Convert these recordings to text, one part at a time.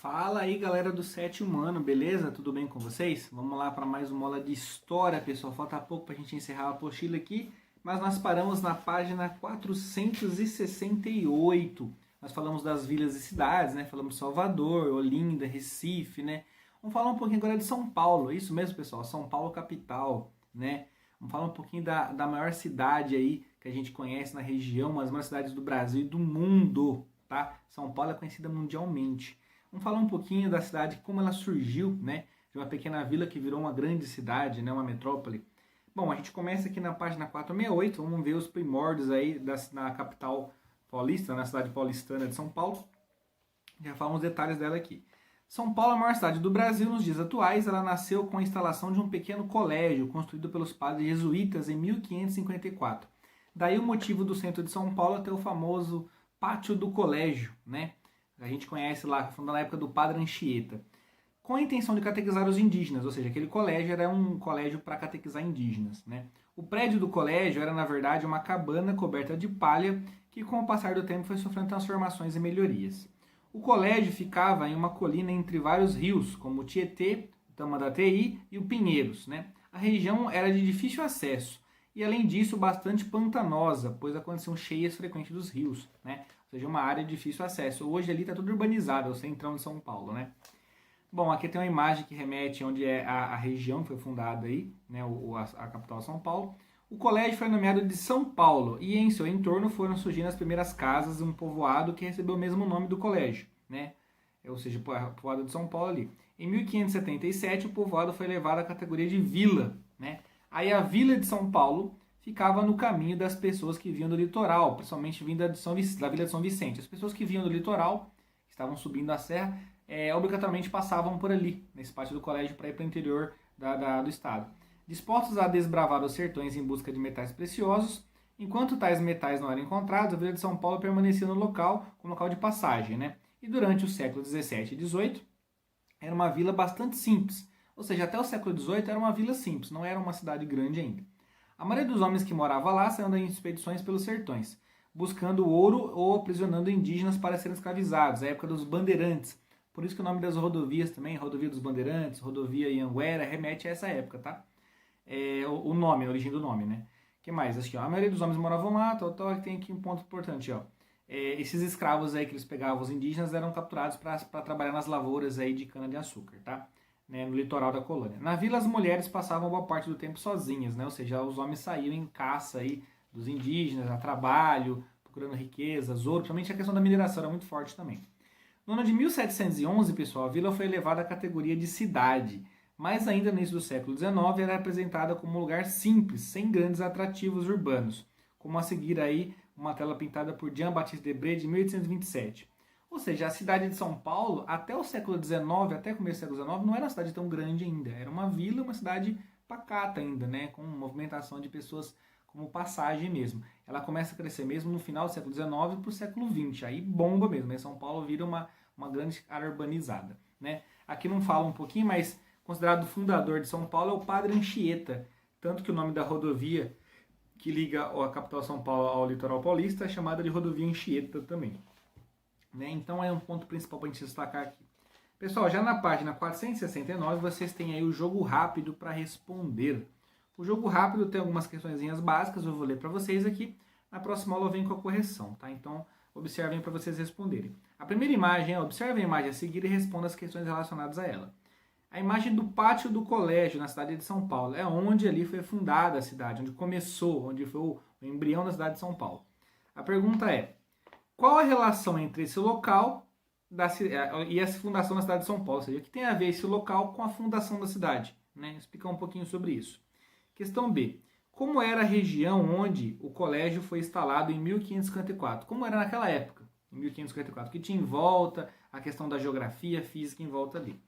Fala aí, galera do Sétimo Ano, beleza? Tudo bem com vocês? Vamos lá para mais uma aula de história, pessoal. Falta pouco para a gente encerrar a apostila aqui, mas nós paramos na página 468. Nós falamos das vilas e cidades, né? Falamos Salvador, Olinda, Recife, né? Vamos falar um pouquinho agora de São Paulo, isso mesmo, pessoal, São Paulo capital, né? Vamos falar um pouquinho da maior cidade aí que a gente conhece na região, uma das maiores cidades do Brasil e do mundo, tá? São Paulo é conhecida mundialmente. Vamos falar um pouquinho da cidade, como ela surgiu, né? De uma pequena vila que virou uma grande cidade, né? Uma metrópole. Bom, a gente começa aqui na página 468, vamos ver os primórdios aí na capital paulista, na cidade paulistana de São Paulo. Já falamos os detalhes dela aqui. São Paulo é a maior cidade do Brasil nos dias atuais. Ela nasceu com a instalação de um pequeno colégio construído pelos padres jesuítas em 1554. Daí o motivo do centro de São Paulo é ter o famoso Pátio do Colégio, né? A gente conhece lá, fundado na época do Padre Anchieta, com a intenção de catequizar os indígenas, ou seja, aquele colégio era um colégio para catequizar indígenas, né? O prédio do colégio era, na verdade, uma cabana coberta de palha que, com o passar do tempo, foi sofrendo transformações e melhorias. O colégio ficava em uma colina entre vários rios, como o Tietê, o Tamandatei e o Pinheiros, né? A região era de difícil acesso e, além disso, bastante pantanosa, pois aconteciam cheias frequentes dos rios, né? Ou seja, uma área de difícil acesso. Hoje ali está tudo urbanizado, é o centrão de São Paulo, né? Bom, aqui tem uma imagem que remete onde é a região que foi fundada aí, né, a capital São Paulo. O colégio foi nomeado de São Paulo e em seu entorno foram surgindo as primeiras casas, um povoado que recebeu o mesmo nome do colégio, né? Ou seja, o povoado de São Paulo ali. Em 1577, o povoado foi elevado à categoria de vila, né? Aí a vila de São Paulo ficava no caminho das pessoas que vinham do litoral, principalmente vinda da Vila de São Vicente. As pessoas que vinham do litoral, que estavam subindo a serra, obrigatoriamente passavam por ali, nesse pátio do colégio, para ir para o interior do estado. Dispostos a desbravar os sertões em busca de metais preciosos, enquanto tais metais não eram encontrados, a Vila de São Paulo permanecia no local como local de passagem, né? E durante o século XVII e XVIII, era uma vila bastante simples. Ou seja, até o século XVIII era uma vila simples, não era uma cidade grande ainda. A maioria dos homens que moravam lá saíam em expedições pelos sertões, buscando ouro ou aprisionando indígenas para serem escravizados, a época dos bandeirantes. Por isso que o nome das rodovias também, Rodovia dos Bandeirantes, Rodovia Anhanguera, remete a essa época, tá? O nome, a origem do nome, né? O que mais? Acho que a maioria dos homens moravam lá, tem aqui um ponto importante, ó. Esses escravos aí que eles pegavam, os indígenas, eram capturados para trabalhar nas lavouras aí de cana-de-açúcar, tá? Né, no litoral da colônia. Na vila, as mulheres passavam boa parte do tempo sozinhas, né? Ou seja, os homens saíam em caça aí dos indígenas, a trabalho, procurando riquezas, ouro, principalmente a questão da mineração era muito forte também. No ano de 1711, pessoal, a vila foi elevada à categoria de cidade, mas ainda no início do século XIX era apresentada como um lugar simples, sem grandes atrativos urbanos, como a seguir aí uma tela pintada por Jean-Baptiste Debré de 1827. Ou seja, a cidade de São Paulo, até o século XIX, até o começo do século XIX, não era uma cidade tão grande ainda. Era uma vila, uma cidade pacata ainda, né? Com movimentação de pessoas como passagem mesmo. Ela começa a crescer mesmo no final do século XIX para o século XX. Aí bomba mesmo, né? São Paulo vira uma grande área urbanizada, né? Aqui não fala um pouquinho, mas considerado o fundador de São Paulo é o Padre Anchieta. Tanto que o nome da rodovia que liga a capital São Paulo ao litoral paulista é chamada de Rodovia Anchieta também. Né? Então é um ponto principal para a gente destacar aqui. Pessoal, já na página 469 vocês têm aí o jogo rápido para responder. O jogo rápido tem algumas questõezinhas básicas, eu vou ler para vocês aqui. Na próxima aula eu venho com a correção, tá? Então observem para vocês responderem. A primeira imagem observem a imagem a seguir e respondam as questões relacionadas a ela. A imagem do pátio do colégio na cidade de São Paulo é onde ali foi fundada a cidade, onde começou, onde foi o embrião da cidade de São Paulo. A pergunta é: qual a relação entre esse local e a fundação da cidade de São Paulo? Ou seja, o que tem a ver esse local com a fundação da cidade? Né? Explicar um pouquinho sobre isso. Questão B. Como era a região onde o colégio foi instalado em 1554? Como era naquela época, em 1554? O que tinha em volta, a questão da geografia, física em volta ali.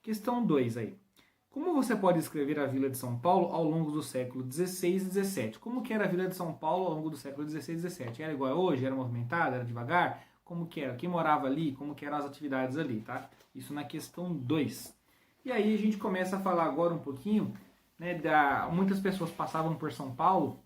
Questão 2 aí. Como você pode descrever a Vila de São Paulo ao longo do século XVI e XVII? Como que era a Vila de São Paulo ao longo do século XVI e XVII? Era igual a hoje? Era movimentada? Era devagar? Como que era? Quem morava ali? Como que eram as atividades ali? Tá? Isso na questão 2. E aí a gente começa a falar agora um pouquinho, né, muitas pessoas passavam por São Paulo,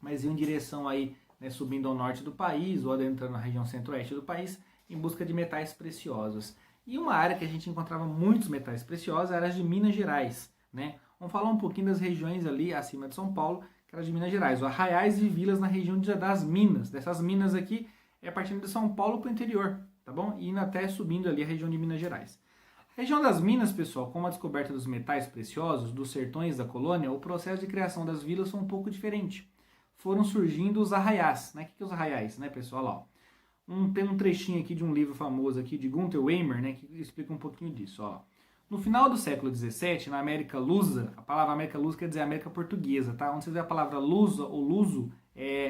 mas iam em direção aí, né, subindo ao norte do país ou adentrando na região centro-oeste do país, em busca de metais preciosos. E uma área que a gente encontrava muitos metais preciosos era a de Minas Gerais, né? Vamos falar um pouquinho das regiões ali acima de São Paulo, que era de Minas Gerais, os arraiais e vilas na região das minas. Dessas minas aqui é partindo de São Paulo para o interior, tá bom? E indo até subindo ali a região de Minas Gerais. A região das minas, pessoal, com a descoberta dos metais preciosos dos sertões da colônia, o processo de criação das vilas foi um pouco diferente. Foram surgindo os arraiais, né? O que é os arraiais, né, pessoal? Ó, tem um trechinho aqui de um livro famoso aqui de Gunther Weimer, né, que explica um pouquinho disso, ó. No final do século XVII, na América Lusa, a palavra América Lusa quer dizer América Portuguesa, tá? Onde você vê a palavra lusa ou luso,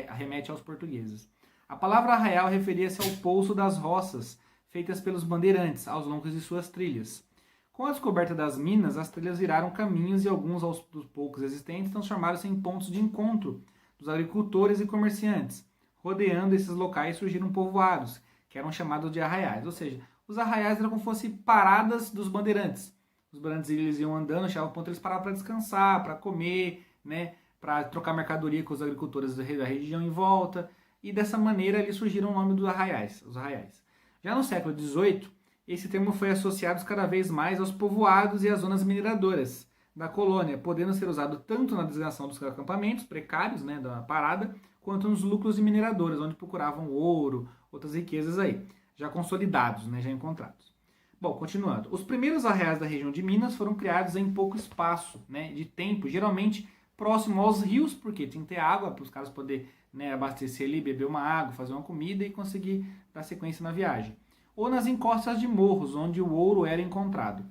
remete aos portugueses. A palavra arraial referia-se ao poço das roças, feitas pelos bandeirantes, aos longos de suas trilhas. Com a descoberta das minas, as trilhas viraram caminhos e alguns dos poucos existentes transformaram-se em pontos de encontro dos agricultores e comerciantes. Rodeando esses locais surgiram povoados, que eram chamados de arraiais, ou seja, os arraiais eram como se fossem paradas dos bandeirantes. Os bandeirantes eles iam andando, chegavam ao ponto eles paravam para descansar, para comer, né, para trocar mercadoria com os agricultores da região em volta, e dessa maneira ali surgiram o nome dos arraiais, os arraiais. Já no século XVIII, esse termo foi associado cada vez mais aos povoados e às zonas mineradoras da colônia, podendo ser usado tanto na designação dos acampamentos precários, né, da parada, quanto nos lucros de mineradoras, onde procuravam ouro, outras riquezas aí, já consolidados, né, já encontrados. Bom, continuando. Os primeiros arraiais da região de Minas foram criados em pouco espaço, né, de tempo, geralmente próximo aos rios, porque tinha que ter água para os caras poderem, né, abastecer ali, beber uma água, fazer uma comida e conseguir dar sequência na viagem. Ou nas encostas de morros, onde o ouro era encontrado.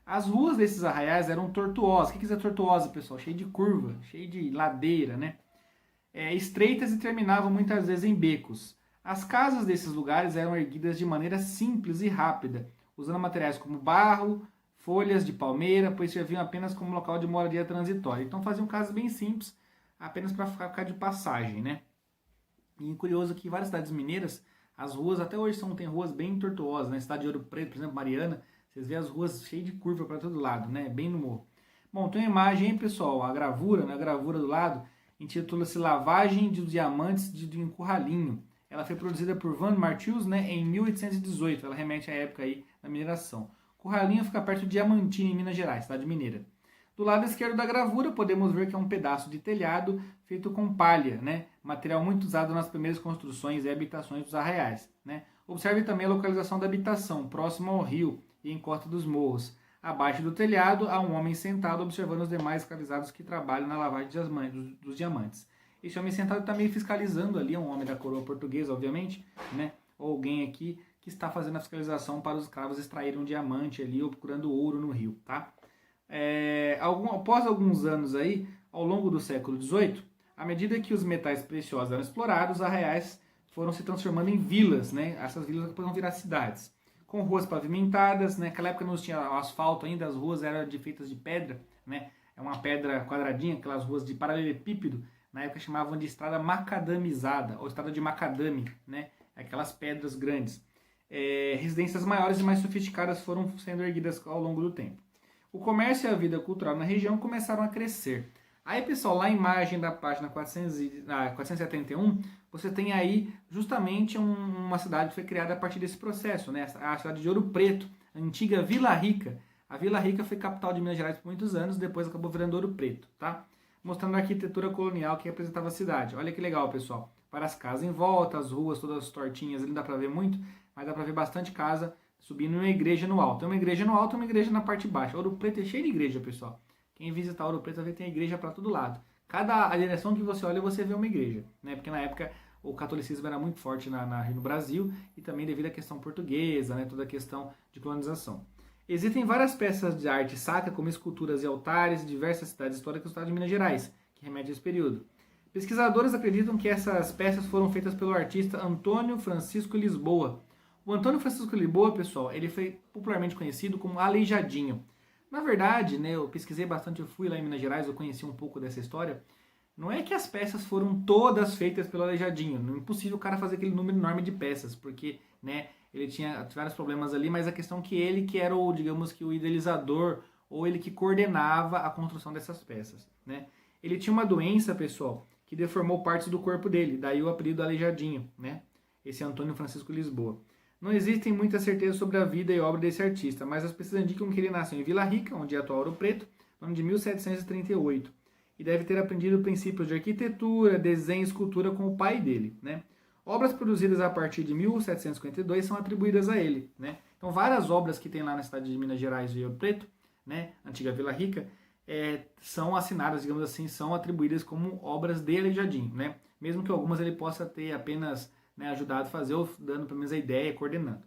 As ruas desses arraiais eram tortuosas. O que é tortuosa, pessoal? Cheio de curva, cheio de ladeira, né? Estreitas e terminavam muitas vezes em becos. As casas desses lugares eram erguidas de maneira simples e rápida, usando materiais como barro, folhas de palmeira, pois serviam apenas como local de moradia transitória. Então faziam casas bem simples, apenas para ficar de passagem, né? E curioso que várias cidades mineiras, as ruas até hoje tem ruas bem tortuosas, né? Cidade de Ouro Preto, por exemplo, Mariana, vocês vêem as ruas cheias de curva para todo lado, né? Bem no morro. Bom, tem uma imagem aí, pessoal, a gravura, né? A gravura do lado, intitula-se Lavagem de Diamantes de Encurralinho. Ela foi produzida por Van Martius, né, em 1818. Ela remete à época aí da mineração. Curralinho fica perto de Diamantina, em Minas Gerais, cidade mineira. Do lado esquerdo da gravura, podemos ver que é um pedaço de telhado feito com palha, né, material muito usado nas primeiras construções e habitações dos arraiais. Né. Observe também a localização da habitação, próximo ao rio e em costa dos morros. Abaixo do telhado, há um homem sentado observando os demais escravizados que trabalham na lavagem dos diamantes. Esse homem sentado está meio fiscalizando ali, é um homem da coroa portuguesa, obviamente, né? Ou alguém aqui que está fazendo a fiscalização para os escravos extraírem um diamante ali ou procurando ouro no rio, tá? Após alguns anos aí, ao longo do século XVIII, à medida que os metais preciosos eram explorados, os arraiais foram se transformando em vilas, né? Essas vilas depois vão virar cidades, com ruas pavimentadas, né? Naquela época não tinha asfalto ainda, as ruas eram feitas de pedra, né? É uma pedra quadradinha, aquelas ruas de paralelepípedo, na época chamavam de estrada macadamizada, ou estrada de macadame, né? Aquelas pedras grandes. Residências maiores e mais sofisticadas foram sendo erguidas ao longo do tempo. O comércio e a vida cultural na região começaram a crescer. Aí, pessoal, lá a imagem da página 471, você tem aí justamente uma cidade que foi criada a partir desse processo, né? A cidade de Ouro Preto, a antiga Vila Rica. A Vila Rica foi capital de Minas Gerais por muitos anos, depois acabou virando Ouro Preto, tá? Mostrando a arquitetura colonial que representava a cidade. Olha que legal, pessoal. Várias casas em volta, as ruas todas tortinhas, ali não dá pra ver muito, mas dá pra ver bastante casa subindo uma igreja no alto. Tem uma igreja no alto e uma igreja na parte baixa. Ouro Preto é cheio de igreja, pessoal. Quem visitar Ouro Preto vai ver que tem igreja para todo lado. A direção que você olha, você vê uma igreja, né? Porque na época o catolicismo era muito forte no Brasil e também devido à questão portuguesa, né? Toda a questão de colonização. Existem várias peças de arte sacra, como esculturas e altares em diversas cidades históricas do estado de Minas Gerais, que remete a esse período. Pesquisadores acreditam que essas peças foram feitas pelo artista Antônio Francisco Lisboa. O Antônio Francisco Lisboa, pessoal, ele foi popularmente conhecido como Aleijadinho. Na verdade, né, eu pesquisei bastante, eu fui lá em Minas Gerais, eu conheci um pouco dessa história. Não é que as peças foram todas feitas pelo Aleijadinho. Não é impossível o cara fazer aquele número enorme de peças, porque, né, ele tinha vários problemas ali, mas a questão que ele que era o, digamos que o idealizador, ou ele que coordenava a construção dessas peças, né. Ele tinha uma doença, pessoal, que deformou partes do corpo dele, daí o apelido Aleijadinho, né, esse Antônio Francisco Lisboa. Não existem muitas certezas sobre a vida e obra desse artista, mas as pesquisas indicam que ele nasceu em Vila Rica, onde é atual Ouro Preto, no ano de 1738, e deve ter aprendido princípios de arquitetura, desenho e escultura com o pai dele, né? Obras produzidas a partir de 1752 são atribuídas a ele, né? Então, várias obras que tem lá na cidade de Minas Gerais e Ouro Preto, né, antiga Vila Rica, são assinadas, digamos assim, são atribuídas como obras de Aleijadinho, né? Mesmo que algumas ele possa ter apenas, né, ajudado a fazer, ou dando pelo menos a ideia, coordenando.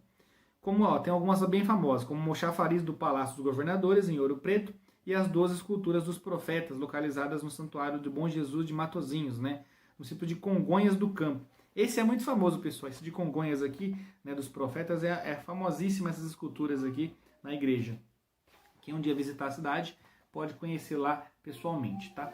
Como, tem algumas bem famosas, como o chafariz do Palácio dos Governadores, em Ouro Preto, e as 12 esculturas dos profetas, localizadas no Santuário do Bom Jesus de Matozinhos, né, no município de Congonhas do Campo. Esse é muito famoso, pessoal. Esse de Congonhas aqui, né, dos profetas, é famosíssima essas esculturas aqui na igreja. Quem um dia visitar a cidade pode conhecer lá pessoalmente, tá?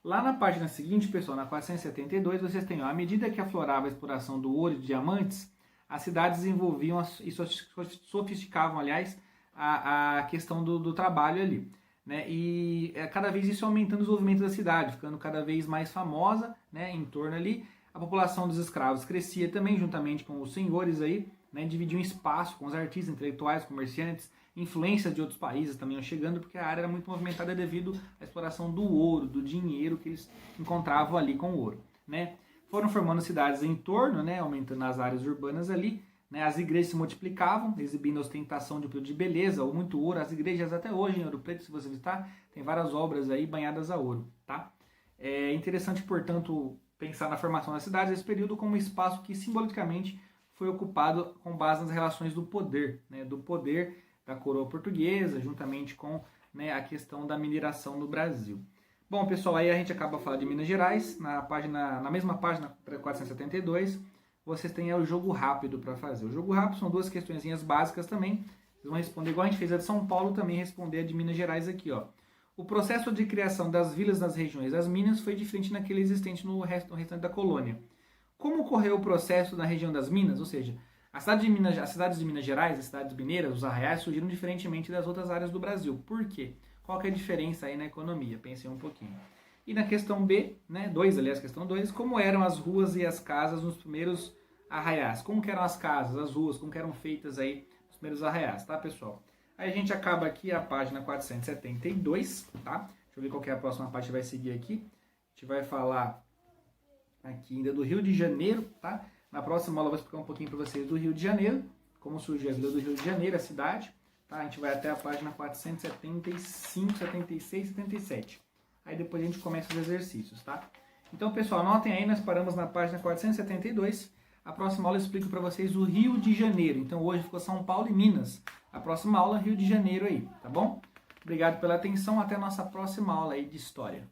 Lá na página seguinte, pessoal, na 472, vocês têm, ó, à medida que aflorava a exploração do ouro e de diamantes, as cidades desenvolviam e sofisticavam, aliás, a questão do trabalho ali, né? E cada vez isso aumentando o desenvolvimento da cidade, ficando cada vez mais famosa, né, em torno ali. A população dos escravos crescia também, juntamente com os senhores aí, né, dividiam espaço com os artistas, intelectuais, comerciantes, influências de outros países também iam chegando, porque a área era muito movimentada devido à exploração do ouro, do dinheiro que eles encontravam ali com o ouro, né? Foram formando cidades em torno, né, aumentando as áreas urbanas ali, né? As igrejas se multiplicavam, exibindo ostentação de beleza ou muito ouro. As igrejas até hoje em Ouro Preto, se você visitar, tem várias obras aí banhadas a ouro, tá? É interessante, portanto, pensar na formação das cidades nesse período como um espaço que simbolicamente foi ocupado com base nas relações do poder, né, do poder da coroa portuguesa, juntamente com, né, a questão da mineração no Brasil. Bom, pessoal, aí a gente acaba falando de Minas Gerais, na mesma página 472, vocês têm o jogo rápido para fazer. O jogo rápido são duas questõezinhas básicas também, vocês vão responder igual a gente fez a de São Paulo, também responder a de Minas Gerais aqui, ó. O processo de criação das vilas nas regiões das Minas foi diferente daquele existente no restante da colônia. Como ocorreu o processo na região das Minas? Ou seja, as cidades de Minas Gerais, as cidades mineiras, os arraiais, surgiram diferentemente das outras áreas do Brasil. Por quê? Qual que é a diferença aí na economia? Pensem um pouquinho. E na questão B, né, 2, aliás, questão 2, como eram as ruas e as casas nos primeiros arraiais? Como que eram as casas, as ruas, como que eram feitas aí nos primeiros arraiais, tá, pessoal? Aí a gente acaba aqui a página 472, tá? Deixa eu ver qual que é a próxima página que vai seguir aqui. A gente vai falar aqui ainda do Rio de Janeiro, tá? Na próxima aula eu vou explicar um pouquinho para vocês do Rio de Janeiro, como surgiu a vila do Rio de Janeiro, a cidade, tá? A gente vai até a página 475, 76, 77. Aí depois a gente começa os exercícios, tá? Então, pessoal, anotem aí, nós paramos na página 472. A próxima aula eu explico para vocês o Rio de Janeiro. Então, hoje ficou São Paulo e Minas. A próxima aula, Rio de Janeiro aí, tá bom? Obrigado pela atenção, até a nossa próxima aula aí de História.